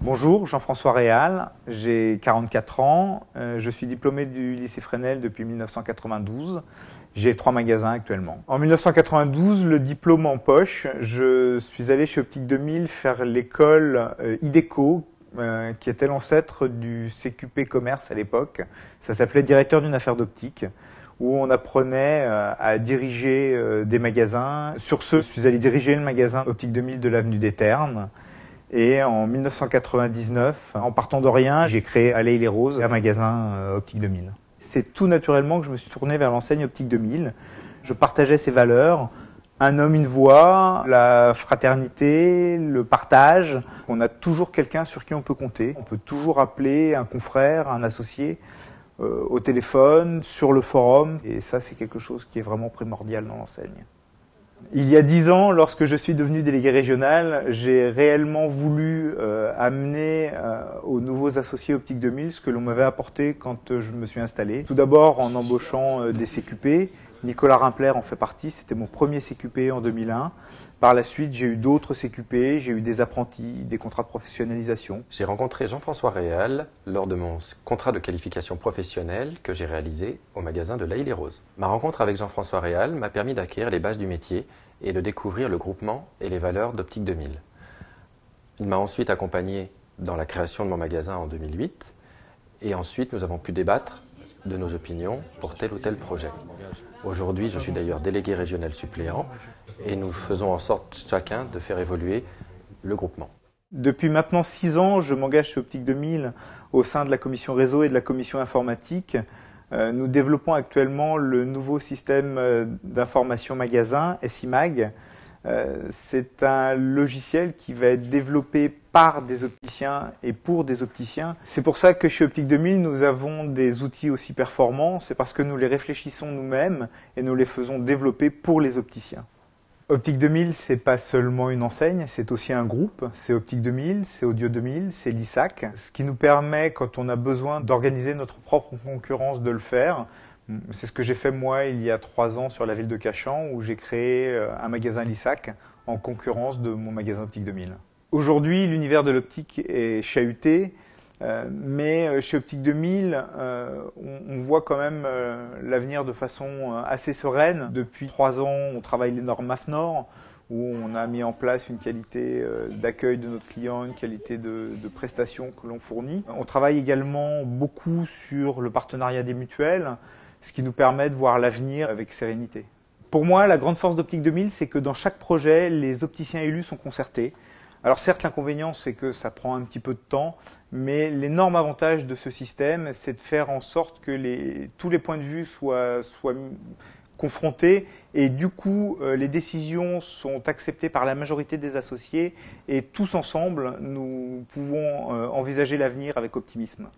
Bonjour, Jean-François Réal, j'ai 44 ans, je suis diplômé du lycée Fresnel depuis 1992. J'ai 3 magasins actuellement. En 1992, le diplôme en poche, je suis allé chez Optique 2000 faire l'école IDECO, qui était l'ancêtre du CQP Commerce à l'époque. Ça s'appelait directeur d'une affaire d'optique, où on apprenait à diriger des magasins. Sur ce, je suis allé diriger le magasin Optique 2000 de l'avenue des Ternes. Et en 1999, en partant de rien, j'ai créé à l'Haye-les-Roses un magasin Optique 2000. C'est tout naturellement que je me suis tourné vers l'enseigne Optique 2000. Je partageais ses valeurs, un homme, une voix, la fraternité, le partage. On a toujours quelqu'un sur qui on peut compter. On peut toujours appeler un confrère, un associé au téléphone, sur le forum. Et ça, c'est quelque chose qui est vraiment primordial dans l'enseigne. Il y a 10 ans, lorsque je suis devenu délégué régional, j'ai réellement voulu amener aux nouveaux associés Optique 2000 ce que l'on m'avait apporté quand je me suis installé. Tout d'abord en embauchant des CQP. Nicolas Rimpler en fait partie, c'était mon premier CQP en 2001. Par la suite, j'ai eu d'autres CQP, j'ai eu des apprentis, des contrats de professionnalisation. J'ai rencontré Jean-François Réal lors de mon contrat de qualification professionnelle que j'ai réalisé au magasin de l'Haye-les-Roses. Ma rencontre avec Jean-François Réal m'a permis d'acquérir les bases du métier et de découvrir le groupement et les valeurs d'Optique 2000. Il m'a ensuite accompagné dans la création de mon magasin en 2008 et ensuite nous avons pu débattre de nos opinions pour tel ou tel projet. Aujourd'hui, je suis d'ailleurs délégué régional suppléant et nous faisons en sorte chacun de faire évoluer le groupement. Depuis maintenant 6 ans, je m'engage chez Optique 2000 au sein de la commission réseau et de la commission informatique. Nous développons actuellement le nouveau système d'information magasin, SIMAG. C'est un logiciel qui va être développé par des opticiens et pour des opticiens. C'est pour ça que chez Optique 2000, nous avons des outils aussi performants. C'est parce que nous les réfléchissons nous-mêmes et nous les faisons développer pour les opticiens. Optique 2000, c'est pas seulement une enseigne, c'est aussi un groupe. C'est Optique 2000, c'est Audio 2000, c'est l'ISAC. Ce qui nous permet, quand on a besoin d'organiser notre propre concurrence, de le faire. C'est ce que j'ai fait moi il y a 3 ans sur la ville de Cachan où j'ai créé un magasin l'ISAC en concurrence de mon magasin Optique 2000. Aujourd'hui, l'univers de l'optique est chahuté, mais chez Optique 2000, on voit quand même l'avenir de façon assez sereine. Depuis 3 ans, on travaille les normes AFNOR où on a mis en place une qualité d'accueil de notre client, une qualité de prestation que l'on fournit. On travaille également beaucoup sur le partenariat des mutuelles, ce qui nous permet de voir l'avenir avec sérénité. Pour moi, la grande force d'Optique 2000, c'est que dans chaque projet, les opticiens élus sont concertés. Alors certes, l'inconvénient, c'est que ça prend un petit peu de temps, mais l'énorme avantage de ce système, c'est de faire en sorte que tous les points de vue soient confrontés et du coup, les décisions sont acceptées par la majorité des associés et tous ensemble, nous pouvons envisager l'avenir avec optimisme.